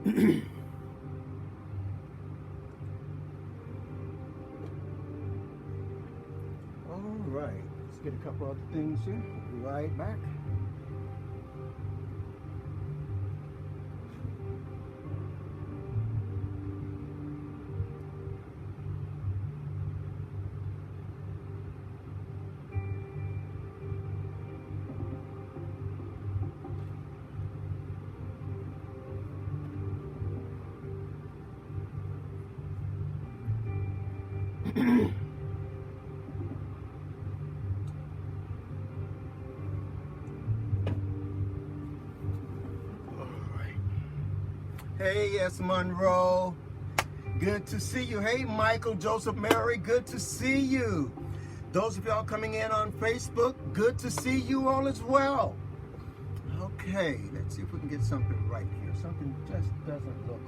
All right, let's get a couple other things here. We'll be right back. Hey, yes, Monroe. Good to see you. Hey, Michael, Joseph, Mary, good to see you. Those of y'all coming in on Facebook, good to see you all as well. Okay, let's see if we can get something right here. Something just doesn't look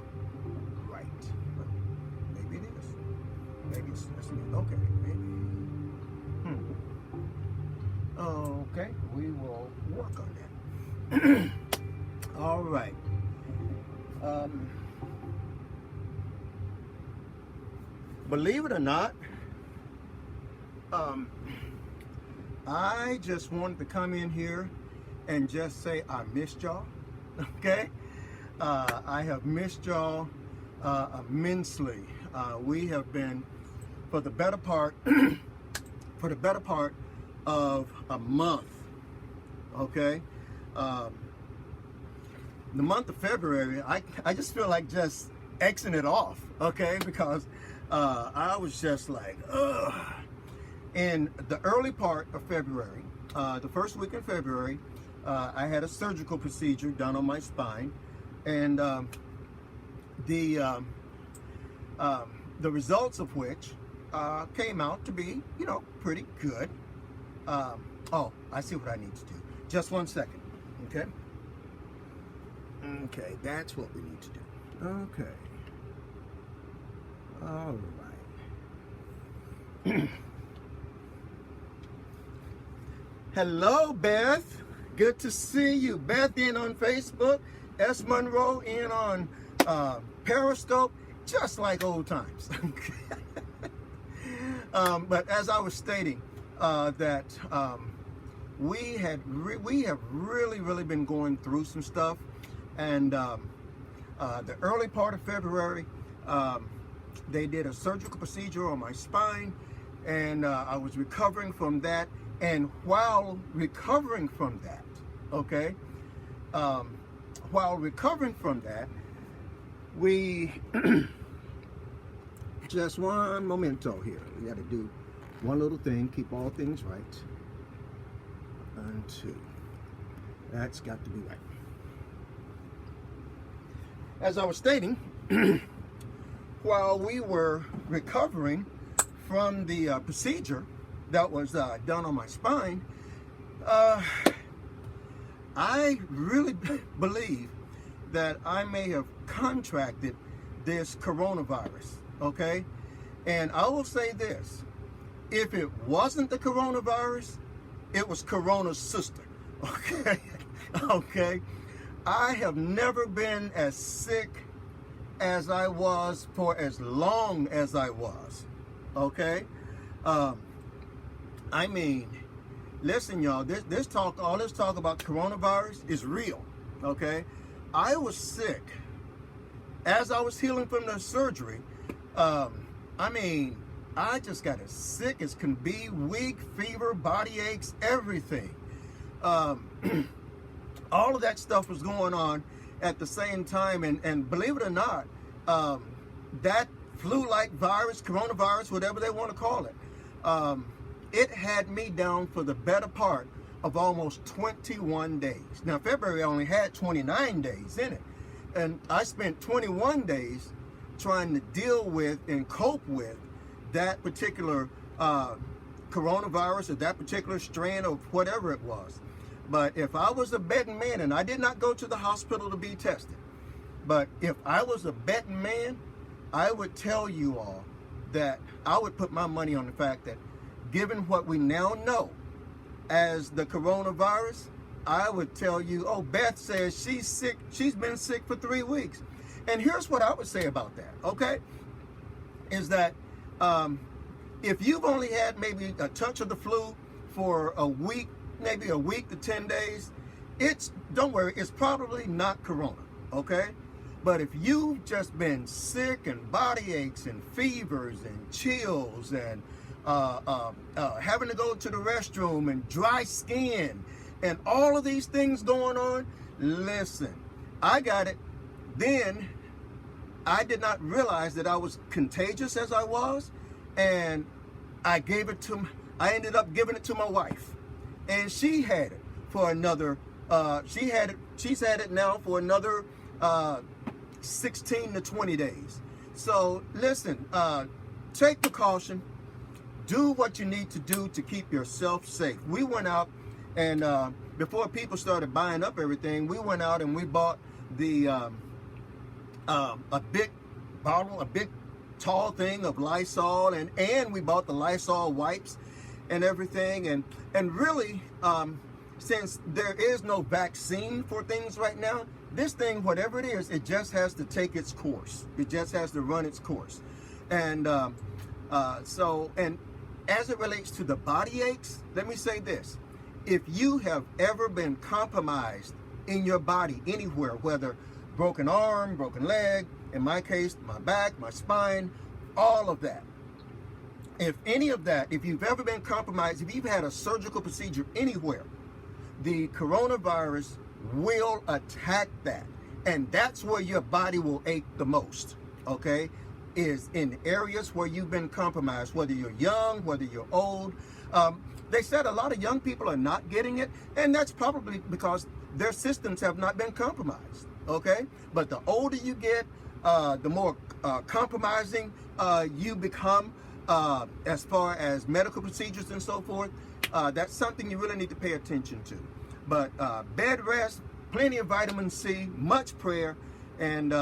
right. Maybe it is. Maybe it's okay. Maybe. Okay, we will work on that. All right. Believe it or not, I just wanted to come in here and just say I missed y'all. Okay, I have missed y'all immensely. We have been for the better part of a month. Okay. The month of February, I just feel like just Xing it off, okay? Because I was just like, ugh. In the early part of February, the first week in February, I had a surgical procedure done on my spine, and the results of which came out to be, you know, pretty good. Oh, I see what I need to do. Just 1 second, okay? Okay, that's what we need to do. Okay. All right. Hello, Beth. Good to see you. Beth in on Facebook. S. Monroe in on Periscope. Just like old times. But as I was stating, that we have really been going through some stuff. And the early part of February, they did a surgical procedure on my spine, and I was recovering from that. And while recovering from that, okay, we just one momento here. We got to do one little thing, keep all things right. 1, 2. That's got to be right. As I was stating, while we were recovering from the procedure that was done on my spine, I really believe that I may have contracted this coronavirus, okay? And I will say this, if it wasn't the coronavirus, it was Corona's sister, okay? Okay? I have never been as sick as I was for as long as I was, okay? I mean, listen, y'all, all this talk about coronavirus is real, okay? I was sick as I was healing from the surgery. I mean, I just got as sick as can be, weak, fever, body aches, everything. All of that stuff was going on at the same time, and believe it or not, that flu-like virus, coronavirus, whatever they want to call it, it had me down for the better part of almost 21 days. Now, February only had 29 days in it, and I spent 21 days trying to deal with and cope with that particular coronavirus or that particular strain of whatever it was. But if I was a betting man, and I did not go to the hospital to be tested, but if I was a betting man, I would tell you all that I would put my money on the fact that given what we now know as the coronavirus, I would tell you, oh, Beth says she's sick. She's been sick for 3 weeks. And here's what I would say about that, okay? Is that if you've only had maybe a touch of the flu for a week, maybe a week to 10 days, don't worry, it's probably not corona, okay? But if you've just been sick and body aches and fevers and chills and having to go to the restroom and dry skin and all of these things going on, listen, I got it. Then I did not realize that I was contagious as I was, and I ended up giving it to my wife, and she had it for another. She's had it now for another 16 to 20 days. So listen, take precaution. Do what you need to do to keep yourself safe. We went out and before people started buying up everything, we went out and we bought a big bottle, a big tall thing of Lysol, and we bought the Lysol wipes and everything, and really, since there is no vaccine for things right now, this thing, whatever it is, it just has to take its course. It just has to run its course. And and as it relates to the body aches, let me say this. If you have ever been compromised in your body anywhere, whether broken arm, broken leg, in my case, my back, my spine, all of that. If any of that, if you've ever been compromised, if you've had a surgical procedure anywhere, the coronavirus will attack that. And that's where your body will ache the most, okay? Is in areas where you've been compromised, whether you're young, whether you're old. They said a lot of young people are not getting it, and that's probably because their systems have not been compromised, okay? But the older you get, the more compromising you become as far as medical procedures and so forth. That's something you really need to pay attention to. But bed rest, plenty of vitamin C, much prayer, and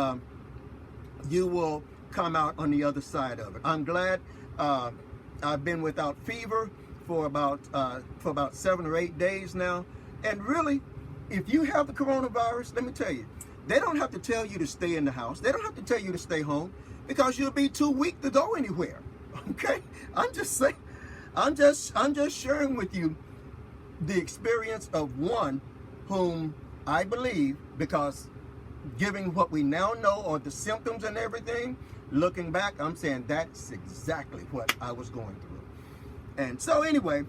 you will come out on the other side of it. I'm glad I've been without fever for about 7 or 8 days now. And really, if you have the coronavirus, let me tell you, they don't have to tell you to stay in the house. They don't have to tell you to stay home, because you'll be too weak to go anywhere. Okay? I'm just saying, I'm just sharing with you the experience of one whom I believe, because given what we now know or the symptoms and everything, looking back, I'm saying that's exactly what I was going through. And so anyway,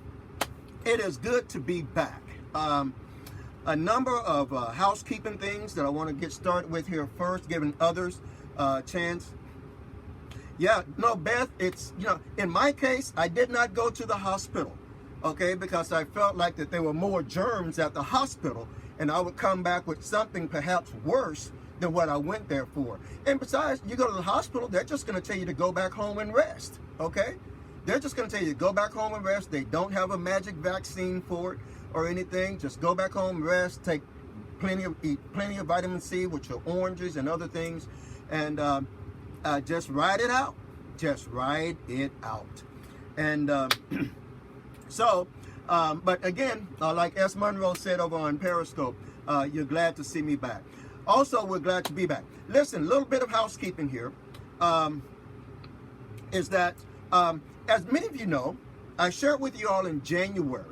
it is good to be back. A number of housekeeping things that I want to get started with here first, giving others a chance. Yeah, no, Beth, it's, in my case, I did not go to the hospital, okay, because I felt like that there were more germs at the hospital, and I would come back with something perhaps worse than what I went there for. And besides, you go to the hospital, they're just going to tell you to go back home and rest, okay? They're just going to tell you to go back home and rest. They don't have a magic vaccine for it or anything. Just go back home, rest, eat plenty of vitamin C with your oranges and other things, and just ride it out. Just ride it out. And but again, like S. Monroe said over on Periscope, you're glad to see me back. Also, we're glad to be back. Listen, a little bit of housekeeping here is that, as many of you know, I shared with you all in January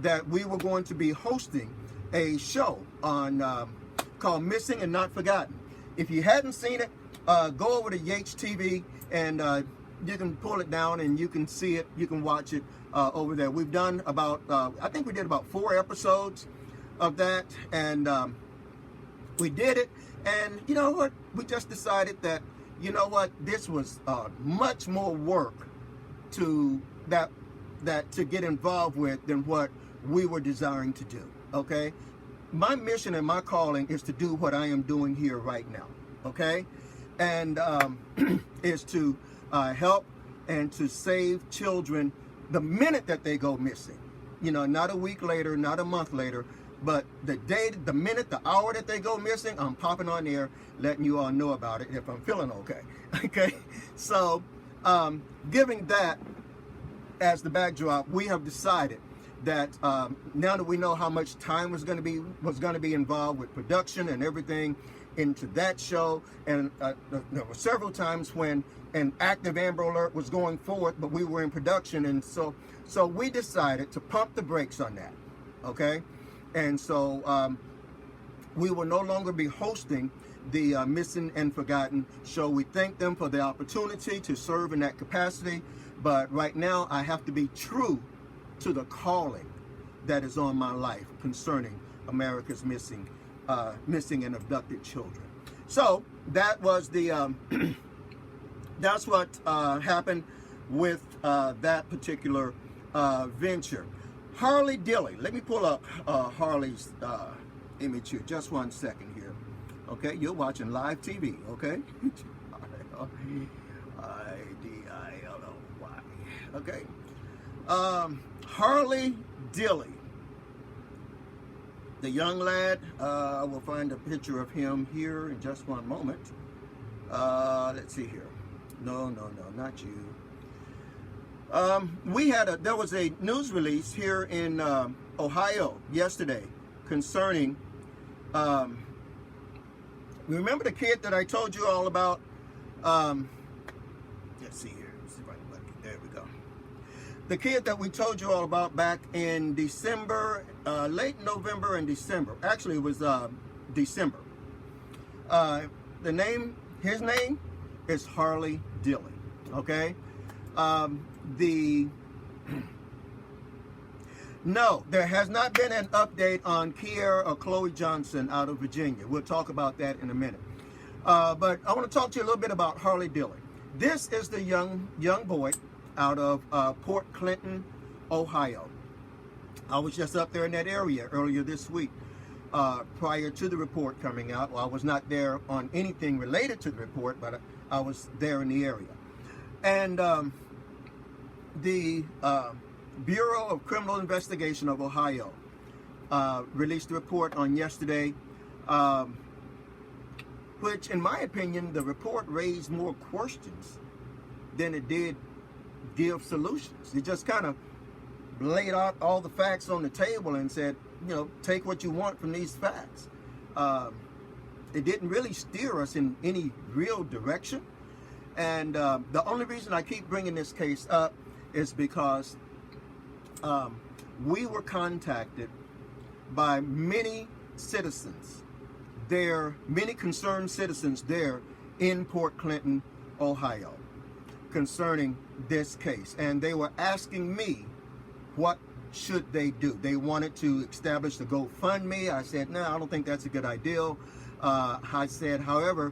that we were going to be hosting a show on called Missing and Not Forgotten. If you hadn't seen it, go over to Yates TV and you can pull it down and you can see it. You can watch it over there. We've done about, I think we did about 4 episodes of that, and we did it. And you know what? We just decided that, you know what? This was much more work to get involved with than what we were desiring to do. Okay, my mission and my calling is to do what I am doing here right now. Okay, and is to help and to save children the minute that they go missing. You know, not a week later, not a month later, but the day, the minute, the hour that they go missing, I'm popping on there, letting you all know about it if I'm feeling okay. Okay, so giving that as the backdrop, we have decided that now that we know how much time was going to be involved with production and everything, into that show, and there were several times when an active Amber Alert was going forth, but we were in production, and so we decided to pump the brakes on that, okay? And so we will no longer be hosting the Missing and Forgotten show. We thank them for the opportunity to serve in that capacity, but right now I have to be true to the calling that is on my life concerning America's missing and abducted children. So that was the that's what happened with that particular venture. Harley Dilly. Let me pull up Harley's image here. Just 1 second here. Okay, you're watching live TV. Okay. I-D-I-L-O-Y. Okay. Harley Dilly. The young lad, I will find a picture of him here in just one moment. Let's see here. No, not you. There was a news release here in Ohio yesterday concerning, remember the kid that I told you all about? Let's see here. There we go. The kid that we told you all about back in December, late November and December. Actually, it was December. His name is Harley Dilly. Okay. No, there has not been an update on Kiera or Chloe Johnson out of Virginia. We'll talk about that in a minute. But I want to talk to you a little bit about Harley Dilly. This is the young boy out of Port Clinton, Ohio. I was just up there in that area earlier this week, prior to the report coming out. Well, I was not there on anything related to the report, but I was there in the area. And the Bureau of Criminal Investigation of Ohio released a report on yesterday, which, in my opinion, the report raised more questions than it did give solutions. It just kind of laid out all the facts on the table and said, take what you want from these facts. It didn't really steer us in any real direction. And the only reason I keep bringing this case up is because we were contacted by many citizens there, many concerned citizens there in Port Clinton, Ohio, concerning this case. And they were asking me, what should they do? They wanted to establish the GoFundMe. I said, no, I don't think that's a good idea. I said, however,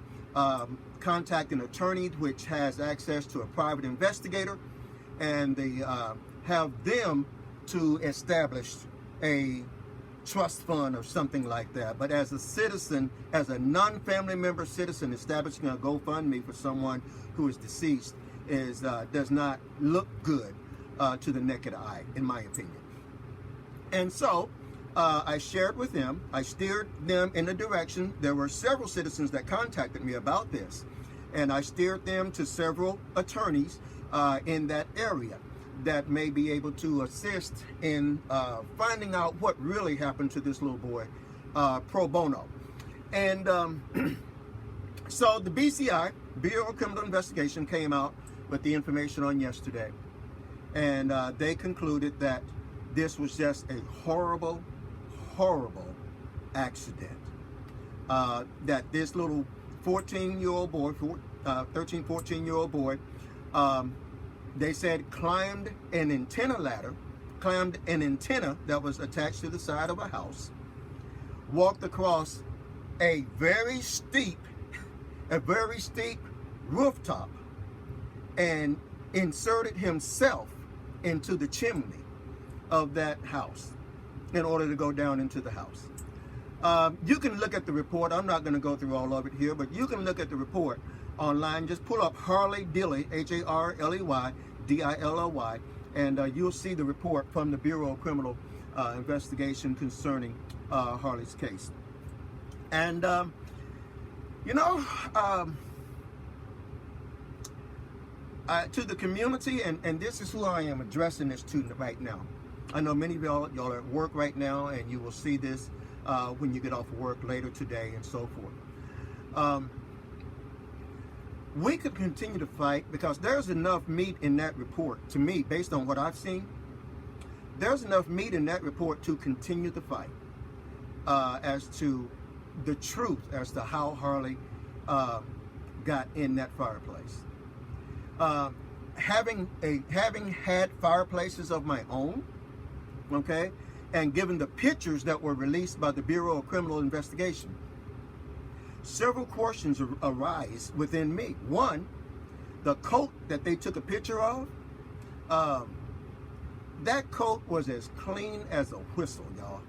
contact an attorney which has access to a private investigator, and they have them to establish a trust fund or something like that. But as a citizen, as a non-family member citizen, establishing a GoFundMe for someone who is deceased does not look good to the naked eye, in my opinion. And so I shared with them, I steered them in the direction. There were several citizens that contacted me about this, and I steered them to several attorneys in that area that may be able to assist in finding out what really happened to this little boy pro bono. And so the BCI, Bureau of Criminal Investigation, came out with the information on yesterday, and they concluded that this was just a horrible, horrible accident. That this little 14-year-old boy, 13, 14-year-old boy, they said climbed an antenna that was attached to the side of a house, walked across a very steep rooftop, and inserted himself into the chimney of that house in order to go down into the house. You can look at the report. I'm not going to go through all of it here, but you can look at the report online. Just pull up Harley Dilly, Harley Dilly, and you'll see the report from the Bureau of Criminal Investigation concerning Harley's case. And to the community, and this is who I am addressing this to right now. I know many of y'all are at work right now, and you will see this when you get off of work later today and so forth. We could continue to fight because there's enough meat in that report, to me, based on what I've seen. There's enough meat in that report to continue the fight as to the truth as to how Harley got in that fireplace. Having had fireplaces of my own, okay, and given the pictures that were released by the Bureau of Criminal Investigation, several questions arise within me. One, the coat that they took a picture of, that coat was as clean as a whistle, y'all.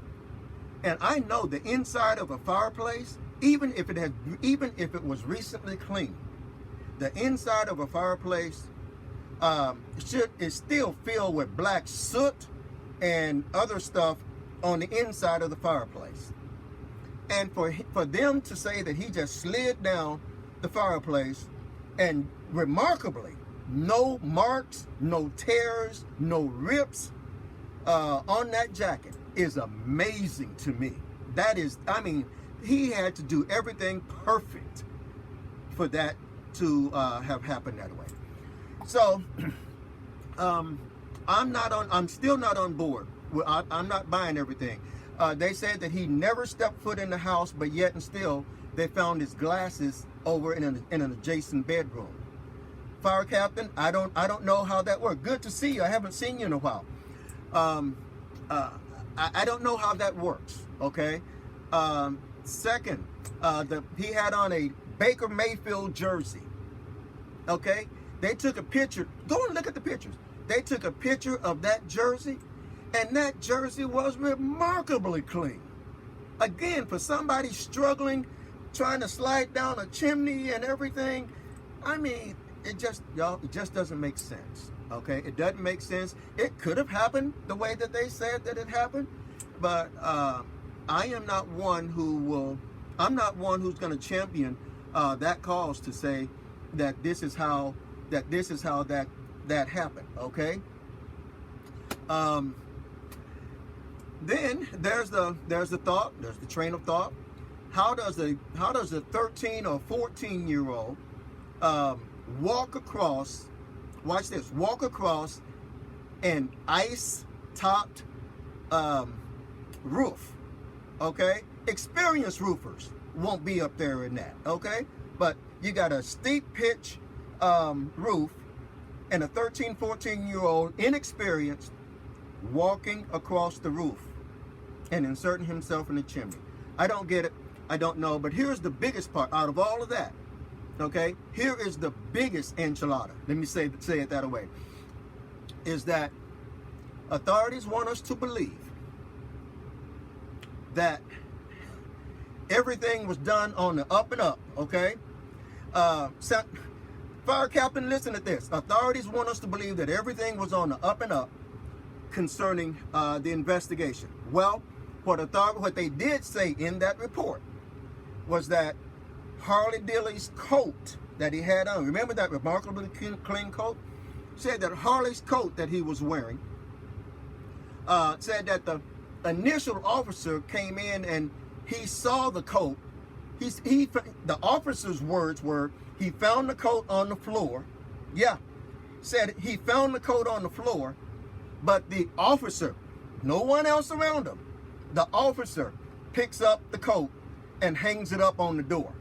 And I know the inside of a fireplace, even if it was recently cleaned, the inside of a fireplace is still filled with black soot and other stuff on the inside of the fireplace. And for them to say that he just slid down the fireplace and remarkably, no marks, no tears, no rips on that jacket is amazing to me. That is, I mean, he had to do everything perfect for that to have happened that way. So I'm still not on board. I'm not buying everything. They said that he never stepped foot in the house, but yet and still they found his glasses over in an adjacent bedroom. Fire captain, I don't know how that worked. Good to see you. I haven't seen you in a while. I don't know how that works. Okay. Second, he had on a Baker Mayfield jersey. Okay. They took a picture. Go and look at the pictures. They took a picture of that jersey, and that jersey was remarkably clean. Again, for somebody struggling, trying to slide down a chimney and everything, I mean, it just doesn't make sense. Okay, it doesn't make sense. It could have happened the way that they said that it happened, but I am not one who's going to champion that cause to say that this is how that happened. Okay. Then there's the train of thought. How does a 13 or 14-year-old walk across an ice-topped roof? Okay, experienced roofers won't be up there in that. Okay, but you got a steep pitch roof and a 13, 14-year-old inexperienced walking across the roof and inserting himself in the chimney. I don't get it. I don't know. But here's the biggest part out of all of that. Okay, here is the biggest enchilada. Let me say it that way. Is that authorities want us to believe that everything was done on the up and up. Okay, fire captain, listen to this. Authorities want us to believe that everything was on the up and up concerning the investigation. Well, what they did say in that report was that Harley Dilly's coat that he had on, remember that remarkably clean coat? Said that Harley's coat that he was wearing, said that the initial officer came in and he saw the coat. The officer's words were, he found the coat on the floor. Yeah, said he found the coat on the floor, but the officer, no one else around him, the officer picks up the coat and hangs it up on the door.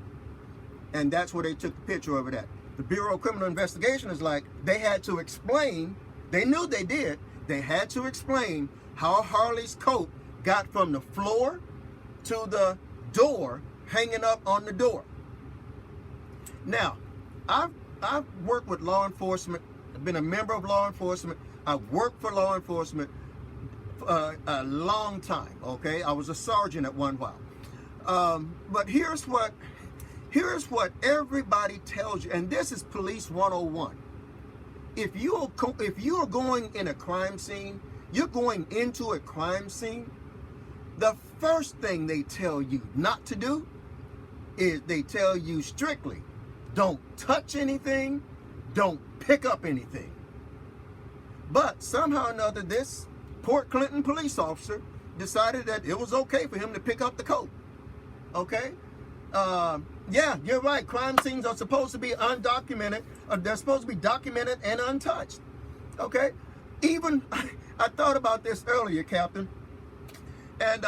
And that's where they took the picture of it at. The Bureau of Criminal Investigation is like, they had to explain, they knew they did, they had to explain how Harley's coat got from the floor to the door, hanging up on the door. Now, I've worked with law enforcement, I've been a member of law enforcement, I've worked for law enforcement a long time, okay? I was a sergeant at one while. But here's what everybody tells you, and this is Police 101. If you are going in a crime scene, you're going into a crime scene, the first thing they tell you not to do is they tell you strictly, don't touch anything, don't pick up anything. But somehow or another, this Port Clinton police officer decided that it was okay for him to pick up the coat. Okay? Yeah, you're right. Crime scenes are supposed to be undocumented. They're supposed to be documented and untouched. Okay? Even, I thought about this earlier, Captain. And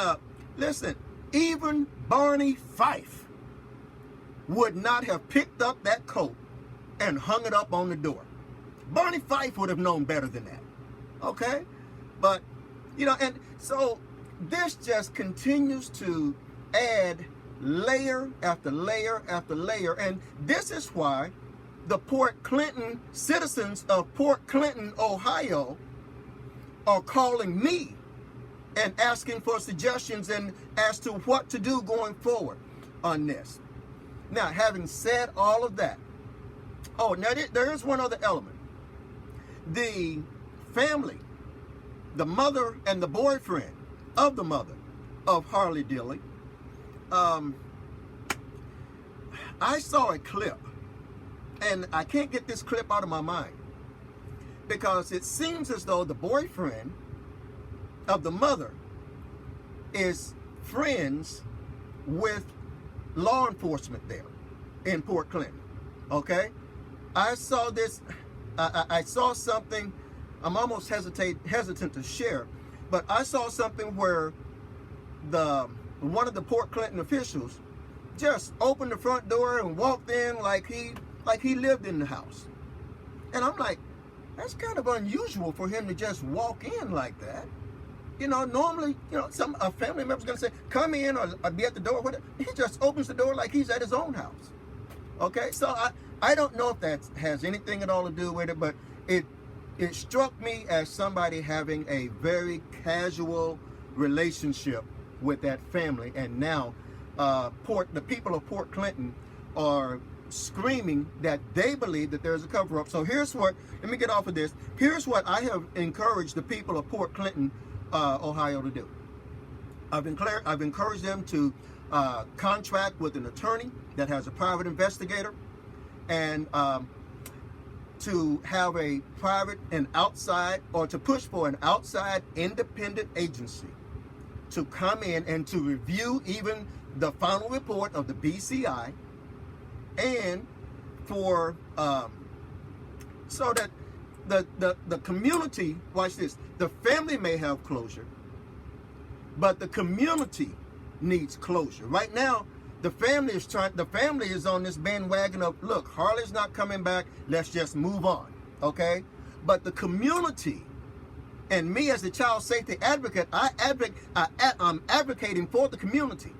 listen, even Barney Fife would not have picked up that coat and hung it up on the door. Barney Fife would have known better than that. Okay? But, you know, and so this just continues to add layer after layer after layer. And this is why the Port Clinton citizens of Port Clinton, Ohio, are calling me and asking for suggestions and as to what to do going forward on this. Now, having said all of that, oh, now there is one other element. The family, the mother and the boyfriend of the mother of Harley Dilley, I saw a clip, and I can't get this clip out of my mind, because it seems as though the boyfriend of the mother is friends with law enforcement there in Port Clinton. Okay? I saw this, I saw something, I'm almost hesitant to share, but I saw something where one of the Port Clinton officials just opened the front door and walked in like he lived in the house. And I'm like, that's kind of unusual for him to just walk in like that. You know, normally, you know, a family member's gonna say, come in or be at the door, whatever. He just opens the door like he's at his own house. Okay, so I don't know if that has anything at all to do with it, but it struck me as somebody having a very casual relationship with that family, and now the people of Port Clinton are screaming that they believe that there's a cover-up. So here's what, let me get off of this. Here's what I have encouraged the people of Port Clinton, Ohio to do. I've encouraged them to contract with an attorney that has a private investigator, and to have a private and outside, or to push for an outside independent agency to come in and to review even the final report of the BCI, and for so that the community, watch this, the family may have closure, but the community needs closure. Right now, the family is on this bandwagon of, look, Harley's not coming back, let's just move on, okay? But the community, and me as a child safety advocate, I'm advocating for the community.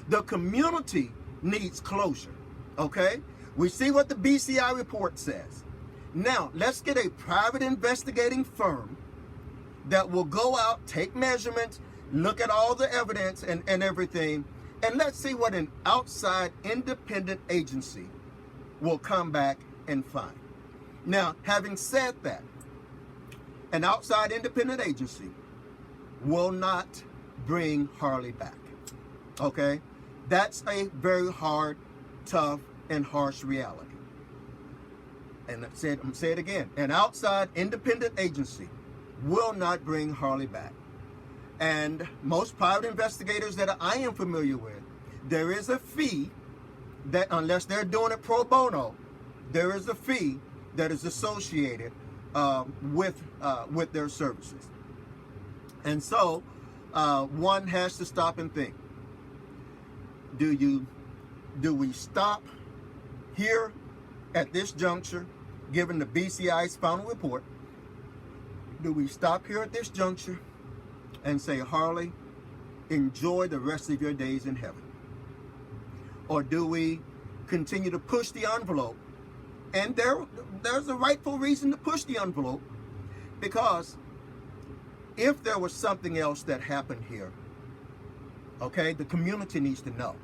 The community needs closure, okay? We see what the BCI report says. Now, let's get a private investigating firm that will go out, take measurements, look at all the evidence and everything, and let's see what an outside independent agency will come back and find. Now, having said that, an outside independent agency will not bring Harley back, okay? That's a very hard, tough, and harsh reality. And I'm going to say it again. An outside independent agency will not bring Harley back. And most private investigators that I am familiar with, there is a fee that, unless they're doing it pro bono, there is a fee that is associated with their services. And so one has to stop and think. Do we stop here at this juncture, given the BCI's final report? Do we stop here at this juncture and say, Harley, enjoy the rest of your days in heaven? Or do we continue to push the envelope? And there's a rightful reason to push the envelope, because if there was something else that happened here, okay, the community needs to know.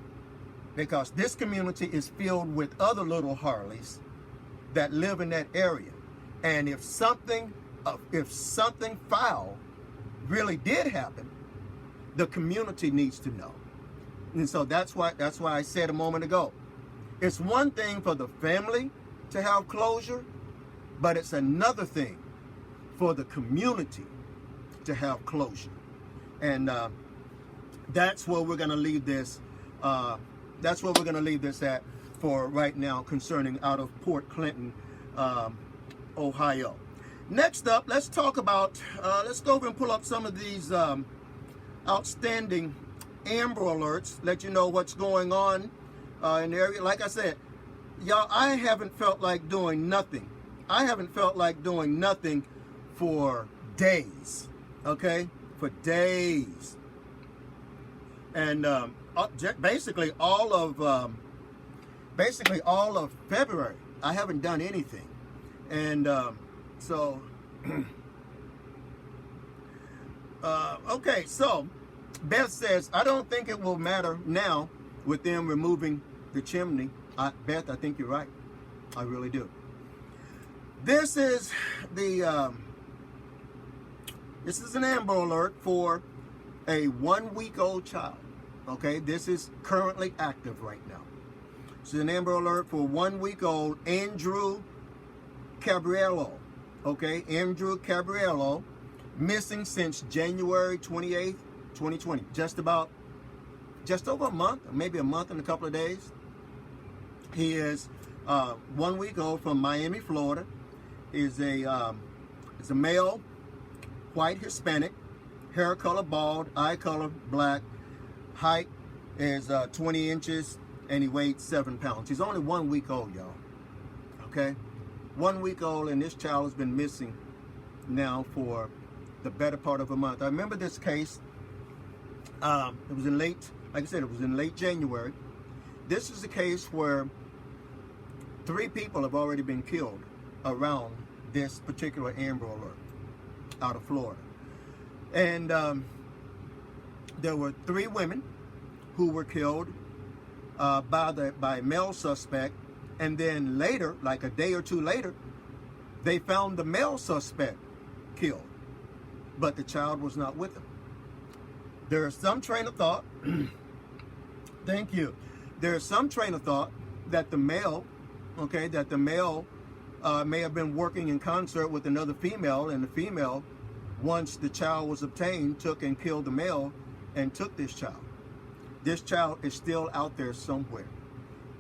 Because this community is filled with other little Harleys that live in that area. And if something foul really did happen, the community needs to know. And so that's why I said a moment ago, it's one thing for the family to have closure, but it's another thing for the community to have closure. And that's where we're going to leave this. That's where we're going to leave this at. for right now concerning out of Port Clinton, Ohio. Next up, let's talk about, let's go over and pull up some of these outstanding Amber Alerts, let you know what's going on in the area. Like I said, y'all, I haven't felt like doing nothing. I haven't felt like doing nothing for days, okay? For days. And basically all of February, I haven't done anything. And so, okay, so Beth says, I don't think it will matter now with them removing the chimney. Beth, I think you're right. I really do. This is the this is an Amber Alert for a 1-week-old child. Okay, this is currently active right now. This is an Amber Alert for 1-week-old Andrew Cabrillo. Okay, Andrew Cabrillo, missing since January 28th, 2020. Just over a month, maybe a month and a couple of days. He is 1 week old from Miami, Florida. Is a male, white Hispanic, hair color bald, eye color black, height is 20 inches, and he weighed 7 pounds. He's only 1 week old, y'all. Okay, 1 week old, and this child has been missing now for the better part of a month. I remember this case. It was in late, like I said, it was in late January. This is a case where 3 people have already been killed around this particular Amber Alert out of Florida. And there were 3 women who were killed by a male suspect. And then later, like a day or 2 later, they found the male suspect killed, but the child was not with them. There is some train of thought, thank you. There is some train of thought that the male, may have been working in concert with another female, and the female, once the child was obtained, took and killed the male and took this child. This child is still out there somewhere.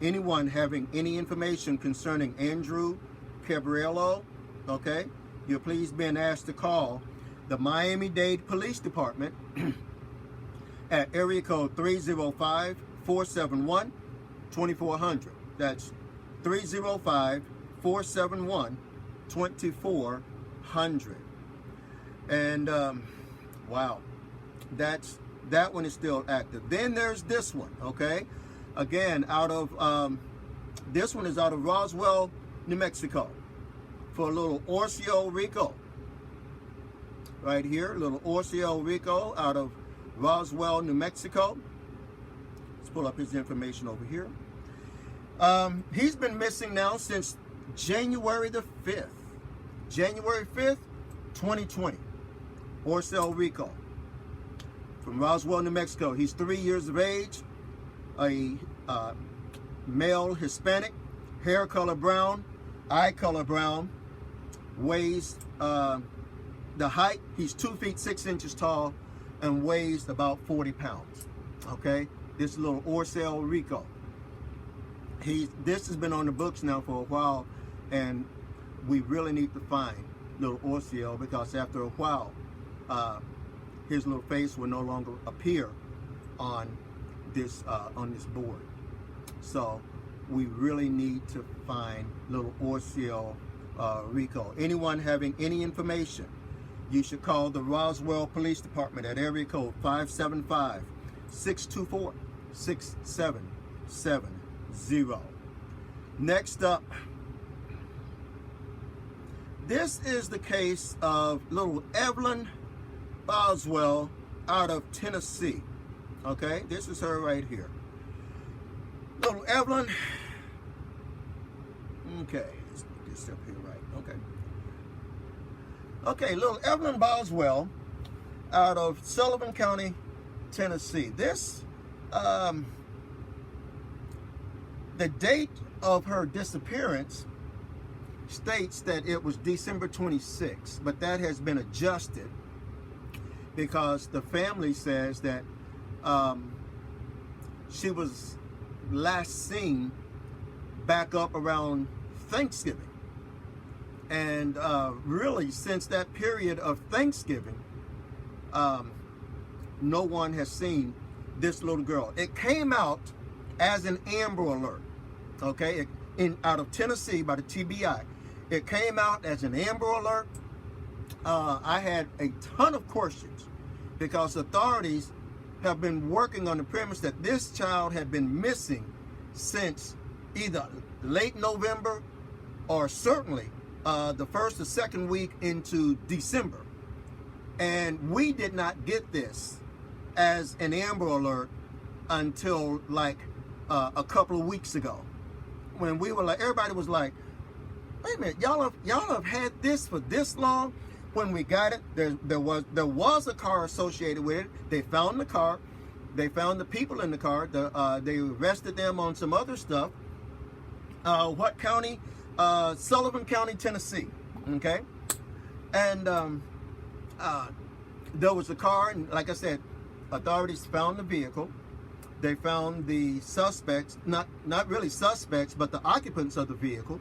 Anyone having any information concerning Andrew Cabrillo, okay, you're please being asked to call the Miami-Dade Police Department at area code 305-471-2400. That's 305-471-2400. And wow, that one is still active. Then there's this one, okay? Again, out of this one is out of Roswell, New Mexico, for a little Orcio Rico. Right here, little Orcio Rico out of Roswell, New Mexico. Let's pull up his information over here. He's been missing now since January the 5th. January 5th, 2020. Orcio Rico from Roswell, New Mexico. He's 3 years of age, a male Hispanic, hair color brown, eye color brown, weighs, the height, he's 2 feet 6 inches tall and weighs about 40 pounds. Okay, this little Orcio Rico. This has been on the books now for a while, and we really need to find little Orcio, because after a while, his little face will no longer appear on this board. So we really need to find little Orcio Rico. Anyone having any information, you should call the Roswell Police Department at area code 575-624-6770. Next up, this is the case of little Evelyn Boswell out of Tennessee. Okay, this is her right here. Little Evelyn. Okay, let's put this up here right. Okay. Okay, little Evelyn Boswell out of Sullivan County, Tennessee. This, the date of her disappearance states that it was December 26th, but that has been adjusted because the family says that she was last seen back up around Thanksgiving. And really, since that period of Thanksgiving, no one has seen this little girl. It came out as an Amber Alert, okay, out of Tennessee by the TBI. It came out as an Amber Alert. I had a ton of questions because authorities have been working on the premise that this child had been missing since either late November or certainly the first or second week into December. And we did not get this as an Amber Alert until like a couple of weeks ago, when we were like, everybody was like, wait a minute, y'all have had this for this long? When we got it, there was a car associated with it. They found the car. They found the people in the car. They arrested them on some other stuff. What county? Sullivan County, Tennessee. Okay, and there was a car, and like I said, authorities found the vehicle. They found the suspects, not really suspects, but the occupants of the vehicle.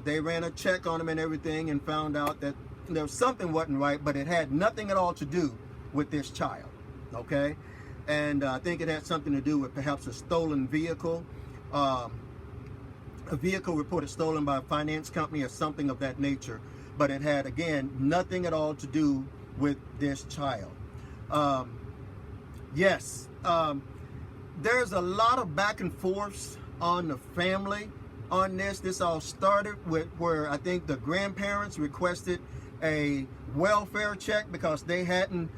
They ran a check on them and everything and found out that there was something wasn't right, but it had nothing at all to do with this child, okay? And I think it had something to do with perhaps a stolen vehicle, a vehicle reported stolen by a finance company or something of that nature, but it had, again, nothing at all to do with this child. Yes, there's a lot of back and forth on the family on this. This all started with where I think the grandparents requested a welfare check because they hadn't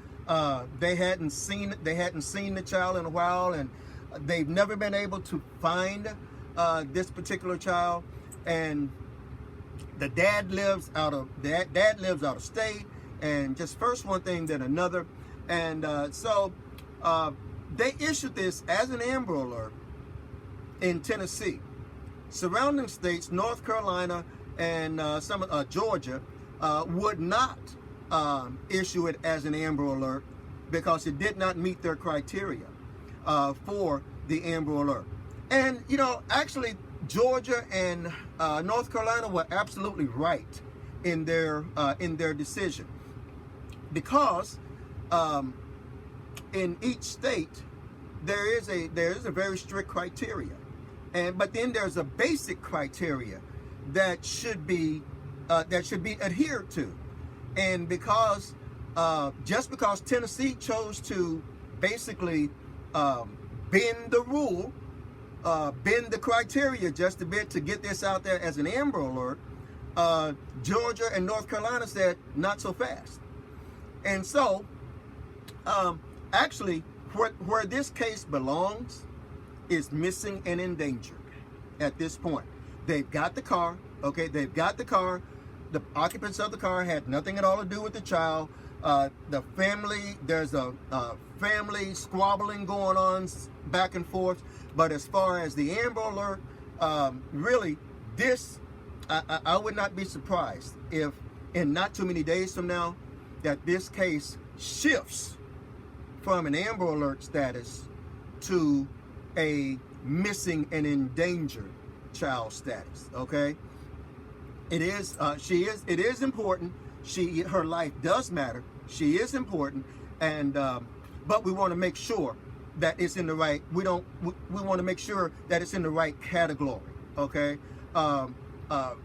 seen the child in a while, and they've never been able to find this particular child. And the dad lives out of state, and just first one thing then another, and so they issued this as an Amber Alert in Tennessee. Surrounding states, North Carolina and some Georgia, would not issue it as an Amber Alert because it did not meet their criteria for the Amber Alert. And you know, actually, Georgia and North Carolina were absolutely right in their decision, because in each state there is a very strict criteria, but then there's a basic criteria that should be adhered to. And because just because Tennessee chose to basically bend the rule, bend the criteria just a bit to get this out there as an Amber Alert, Georgia and North Carolina said not so fast. And so actually where this case belongs is missing and endangered at this point. They've got the car, okay, they've got the car. The occupants of the car had nothing at all to do with the child. The family, there's a family squabbling going on back and forth. But as far as the Amber Alert, really, this, I would not be surprised if in not too many days from now that this case shifts from an Amber Alert status to a missing and endangered child status, okay? It is, it is important. Her life does matter. She is important, and but we want to make sure that it's in the right. We want to make sure that it's in the right category. Okay,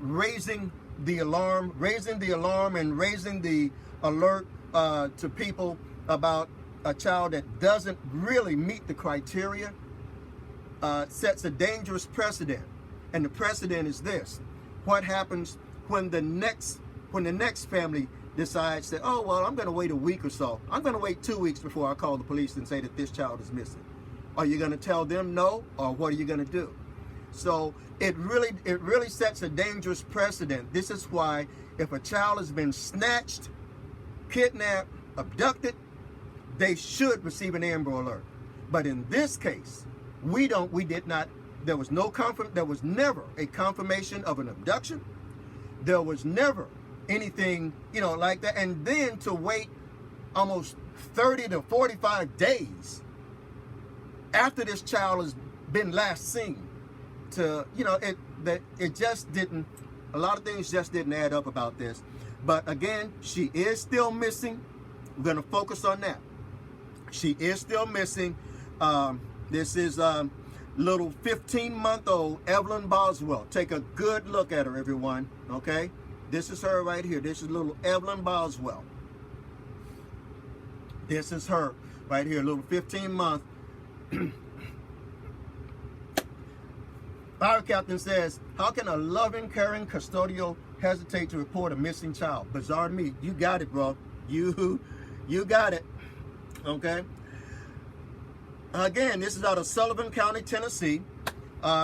raising the alarm, and raising the alert to people about a child that doesn't really meet the criteria sets a dangerous precedent, and the precedent is this. What happens when the next family decides that, oh, well, I'm going to wait a week or so. I'm going to wait 2 weeks before I call the police and say that this child is missing. Are you going to tell them no, or what are you going to do? So it really sets a dangerous precedent. This is why if a child has been snatched, kidnapped, abducted, they should receive an Amber Alert. But in this case, there was never a confirmation of an abduction. There was never anything, like that. And then to wait almost 30 to 45 days after this child has been last seen to, you know, it just didn't, a lot of things just didn't add up about this. But again, she is still missing. We're going to focus on that. She is still missing. This is little 15-month-old Evelyn Boswell. Take a good look at her, everyone. Okay? This is her right here. This is little Evelyn Boswell. This is her right here, little 15-month. Fire captain says, how can a loving, caring custodial hesitate to report a missing child? Bizarre to me. You got it, bro. You got it. Okay? Again, this is out of Sullivan County, Tennessee.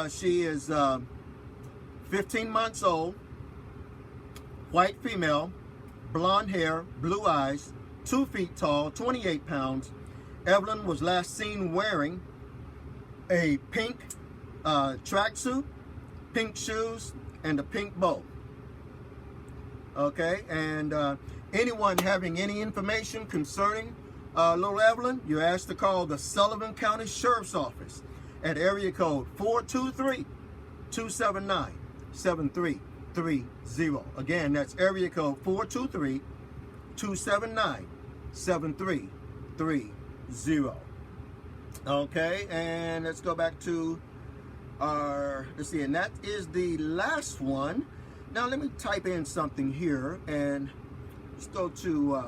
She is 15 months old, white female, blonde hair, blue eyes, 2 feet tall, 28 pounds. Evelyn was last seen wearing a pink tracksuit, pink shoes, and a pink bow. Okay, and anyone having any information concerning little Evelyn, you're asked to call the Sullivan County Sheriff's Office at area code 423-279-7330. Again, that's area code 423-279-7330. Okay, and let's go back to our, let's see, and that is the last one. Now let me type in something here, and let's go to,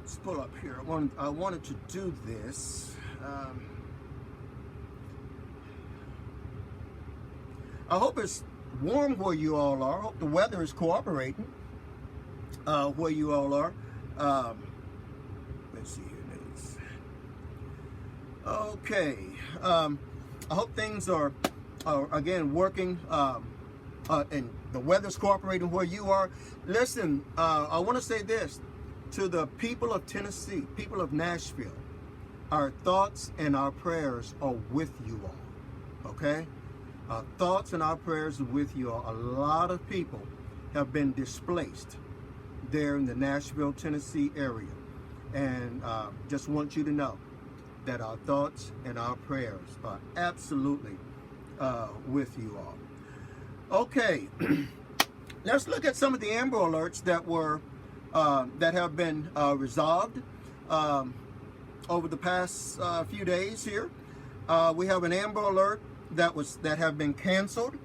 let's pull up here. I wanted to do this. I hope it's warm where you all are. I hope the weather is cooperating where you all are. Let's see here. Okay. I hope things are again working, and the weather's cooperating where you are. Listen, I want to say this to the people of Tennessee, people of Nashville. Our thoughts and our prayers are with you all. Okay? Our thoughts and our prayers are with you all. A lot of people have been displaced there in the Nashville, Tennessee area. And just want you to know that our thoughts and our prayers are absolutely with you all. Okay, let's look at some of the Amber Alerts that were that have been resolved over the past few days here. We have an Amber Alert that have been canceled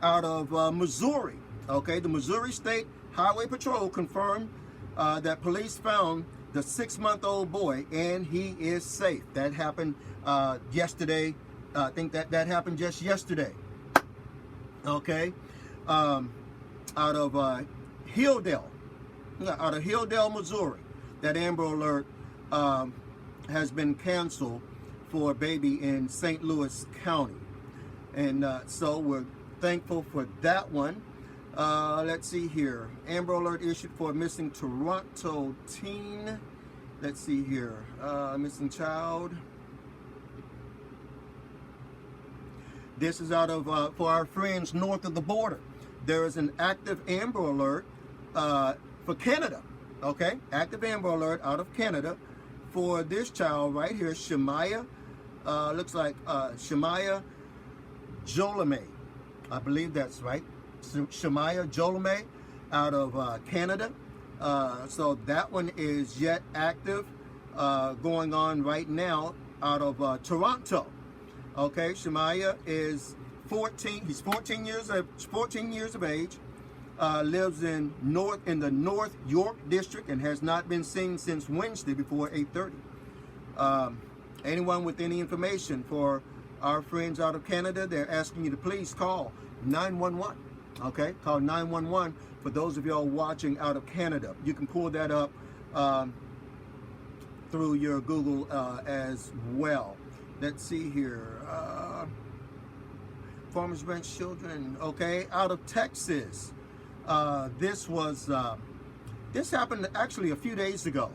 out of Missouri. Okay, the Missouri State Highway Patrol confirmed that police found the 6-month-old boy, and he is safe. That happened yesterday. I think that happened just yesterday. Okay, out of Hilldale, Missouri. That Amber Alert has been canceled for a baby in St. Louis County, and so we're thankful for that one. Let's see here. Amber Alert issued for a missing Toronto teen. Let's see here. Missing child. This is out of, for our friends north of the border. There is an active Amber Alert for Canada. Okay? Active Amber Alert out of Canada for this child right here, Shemaya. Looks like Shemaya Jolame. I believe that's right. Shemaya Jolame out of Canada. So that one is yet active, going on right now out of Toronto. Okay, Shemaya is 14. He's 14 years of age. Lives in the North York district and has not been seen since Wednesday before 8:30. Anyone with any information for our friends out of Canada, they're asking you to please call 911. Okay, call 911 for those of y'all watching out of Canada. You can pull that up through your Google as well. Let's see here. Farmers Branch children. Okay, out of Texas. This happened actually a few days ago.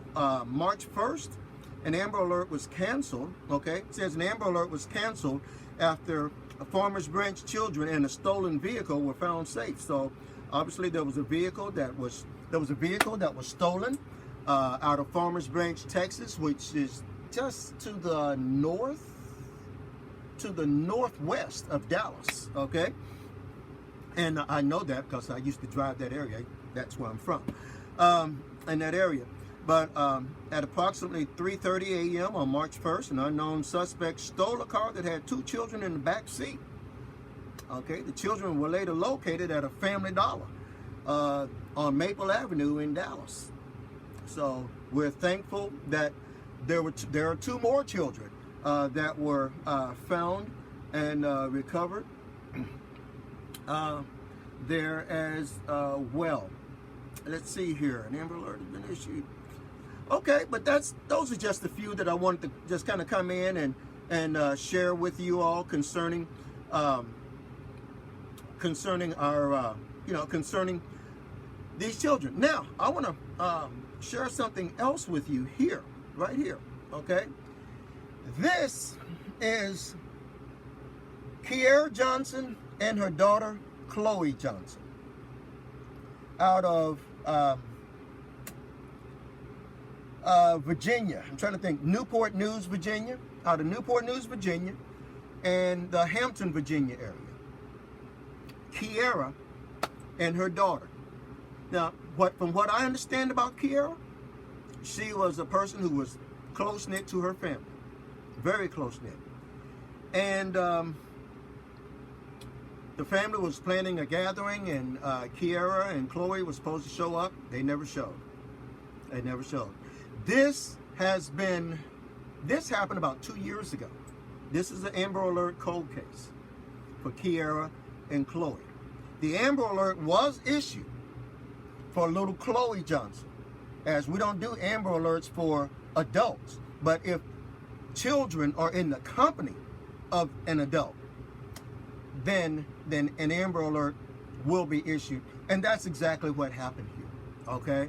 March 1st, an Amber Alert was canceled. Okay, it says an Amber Alert was canceled after Farmers Branch children and a stolen vehicle were found safe. So obviously there was a vehicle that was stolen out of Farmers Branch, Texas, which is just to the north to the northwest of Dallas, okay? And I know that because I used to drive that area. That's where I'm from, in that area. But at approximately 3:30 a.m. on March 1st, an unknown suspect stole a car that had 2 children in the back seat. Okay, the children were later located at a Family Dollar on Maple Avenue in Dallas. So we're thankful that there are 2 more children that were found and recovered there as well. Let's see here. An Amber Alert has been issued. Okay, but those are just a few that I wanted to just kind of come in and share with you all concerning concerning these children. Now, I want to share something else with you here, right here. Okay, this is Kiera Johnson and her daughter Chloe Johnson out of Virginia. I'm trying to think. Newport News, Virginia. Out of Newport News, Virginia, and the Hampton, Virginia area. Kiera and her daughter. Now, from what I understand about Kiera, she was a person who was close-knit to her family. Very close-knit. And the family was planning a gathering, and Kiera and Chloe was supposed to show up. They never showed. They never showed. This happened about 2 years ago. This is an Amber Alert cold case for Kiera and Chloe. The Amber Alert was issued for little Chloe Johnson, as we don't do Amber Alerts for adults. But if children are in the company of an adult, then an Amber Alert will be issued. And that's exactly what happened here, okay?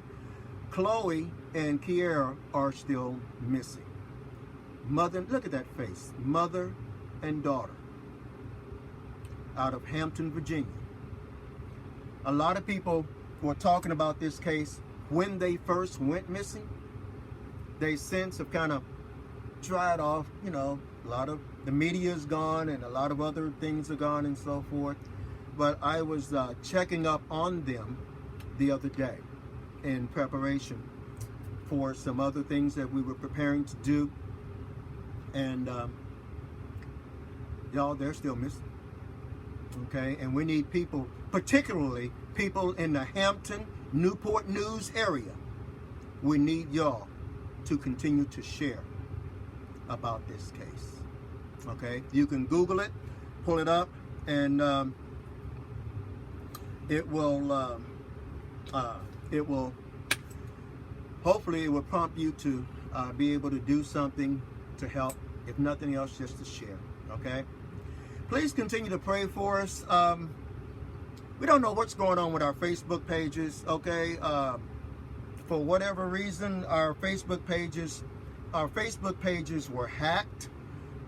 Chloe and Kiera are still missing. Mother, look at that face. Mother and daughter out of Hampton, Virginia. A lot of people were talking about this case when they first went missing. They since have kind of dried off, you know, a lot of the media is gone and a lot of other things are gone and so forth. But I was checking up on them the other day in preparation for some other things that we were preparing to do. And y'all, they're still missing. Okay, and we need people, particularly people in the Hampton, Newport News area. We need y'all to continue to share about this case. Okay, you can Google it, pull it up, and it will hopefully it will prompt you to be able to do something to help, if nothing else, just to share. Okay, please continue to pray for us. We don't know what's going on with our Facebook pages. Okay, for whatever reason, our Facebook pages were hacked,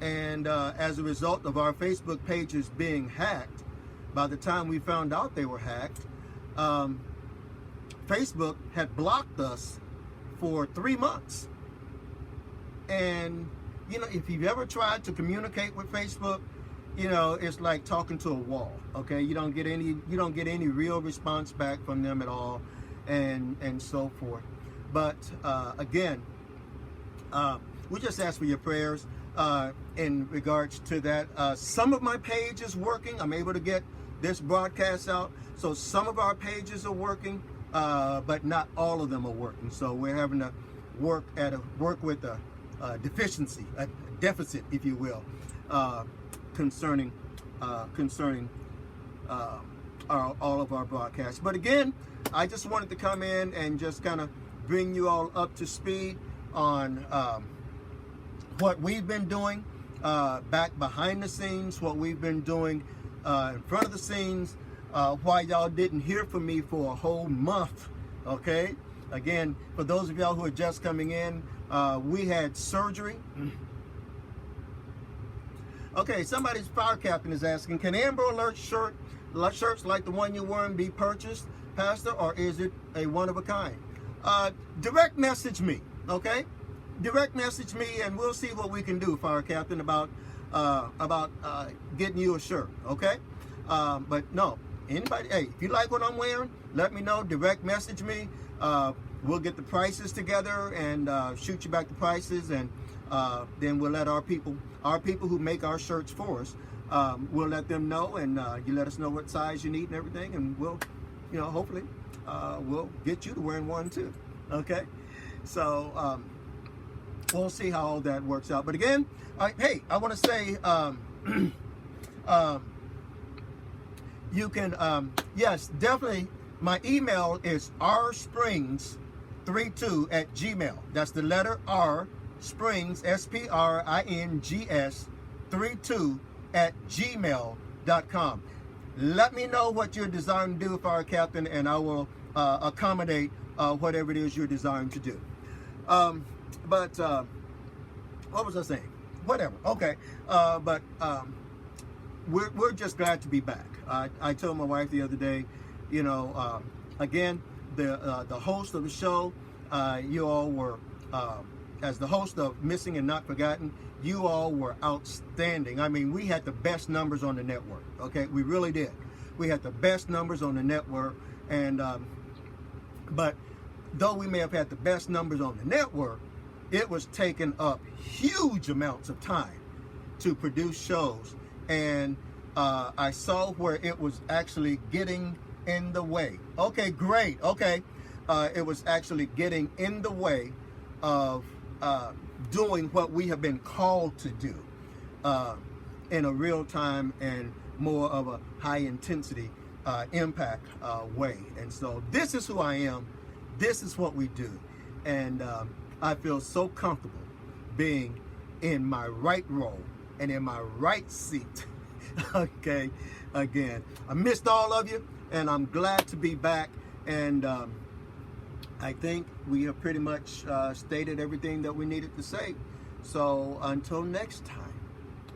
and as a result of our Facebook pages being hacked, by the time we found out they were hacked, Facebook had blocked us for 3 months. And you know, if you've ever tried to communicate with Facebook, you know, it's like talking to a wall. Okay, you don't get any real response back from them at all, and so forth. But again, we just ask for your prayers in regards to that. Some of my page is working. I'm able to get this broadcast out, so some of our pages are working, but not all of them are working. So we're having to work with a deficiency, a deficit, if you will, concerning all of our broadcasts. But again, I just wanted to come in and just kind of bring you all up to speed on what we've been doing back behind the scenes, what we've been doing in front of the scenes, why y'all didn't hear from me for a whole month. Okay, again, for those of y'all who are just coming in, we had surgery. Okay, somebody's fire captain is asking, can Amber Alert shirts like the one you're wearing be purchased, Pastor, or is it a one of a kind? Direct message me, okay? Direct message me, and we'll see what we can do, fire captain, about about getting you a shirt, okay? But no, anybody, hey, if you like what I'm wearing, let me know, direct message me. We'll get the prices together and shoot you back the prices, and then we'll let our people who make our shirts for us, we'll let them know, and you let us know what size you need and everything, and we'll, hopefully, we'll get you to wearing one too, okay? So we'll see how all that works out. But again, hey, I want to say, you can, yes, definitely, my email is rsprings32@gmail. That's the letter R, Springs, SPRINGS, 32@gmail.com. Let me know what you're desiring to do for our captain, and I will accommodate whatever it is you're desiring to do. But what was I saying? Whatever. Okay. But we're just glad to be back. I told my wife the other day, again, the host of the show, you all were, as the host of Missing and Not Forgotten, you all were outstanding. I mean, we had the best numbers on the network. Okay, we really did. We had the best numbers on the network, and but though we may have had the best numbers on the network, it was taking up huge amounts of time to produce shows, and I saw where it was actually getting in the way. Okay, great. Okay, it was actually getting in the way of doing what we have been called to do in a real time and more of a high intensity impact way. And so this is who I am. This is what we do. And I feel so comfortable being in my right role and in my right seat. Okay, again, I missed all of you, and I'm glad to be back. And I think we have pretty much stated everything that we needed to say. So until next time,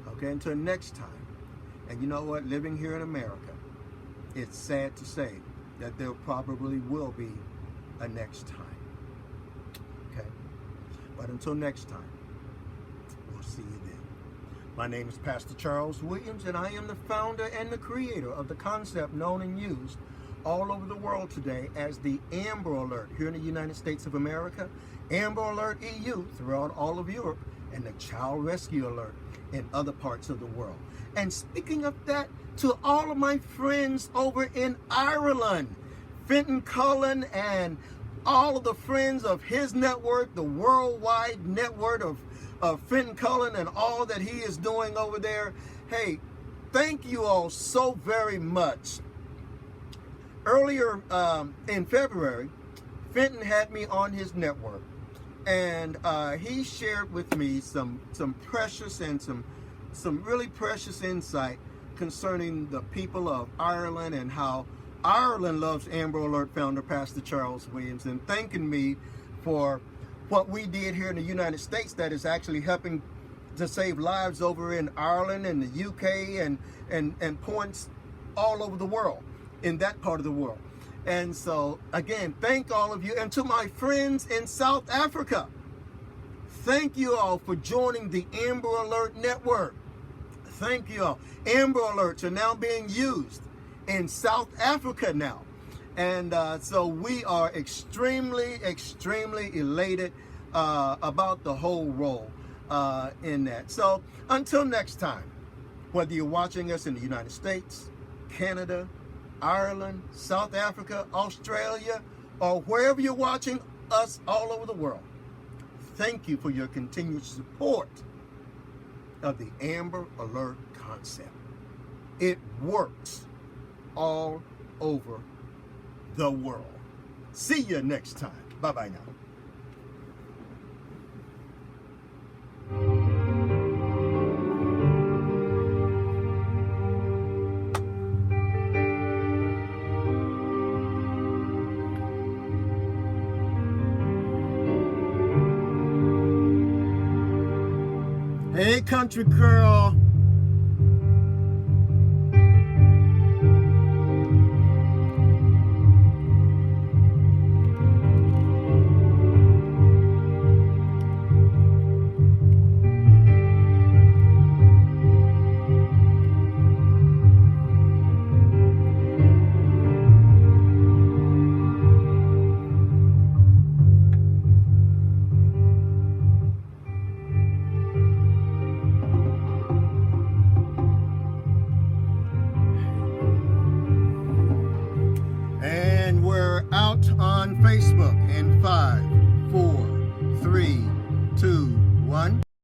okay, until next time. And you know what, living here in America, it's sad to say that there probably will be a next time, okay? But until next time, we'll see you then. My name is Pastor Charles Williams, and I am the founder and the creator of the concept known and used all over the world today as the Amber Alert here in the United States of America, Amber Alert EU throughout all of Europe, and the Child Rescue Alert in other parts of the world. And speaking of that, to all of my friends over in Ireland, Fenton Cullen and all of the friends of his network, the worldwide network of Fenton Cullen and all that he is doing over there. Hey, thank you all so very much. Earlier in February, Fenton had me on his network, and he shared with me some precious and some really precious insight concerning the people of Ireland and how Ireland loves Amber Alert founder Pastor Charles Williams, and thanking me for what we did here in the United States that is actually helping to save lives over in Ireland and the UK and points all over the world, in that part of the world. And so again, thank all of you. And to my friends in South Africa, thank you all for joining the Amber Alert network. Thank you all. Amber Alerts are now being used in South Africa now. And so we are extremely, extremely elated about the whole role in that. So until next time, whether you're watching us in the United States, Canada, Ireland, South Africa, Australia, or wherever you're watching us all over the world, thank you for your continued support of the Amber Alert concept. It works all over the world. See you next time. Bye-bye now. Hey, country girl. Facebook in 5, 4, 3, 2,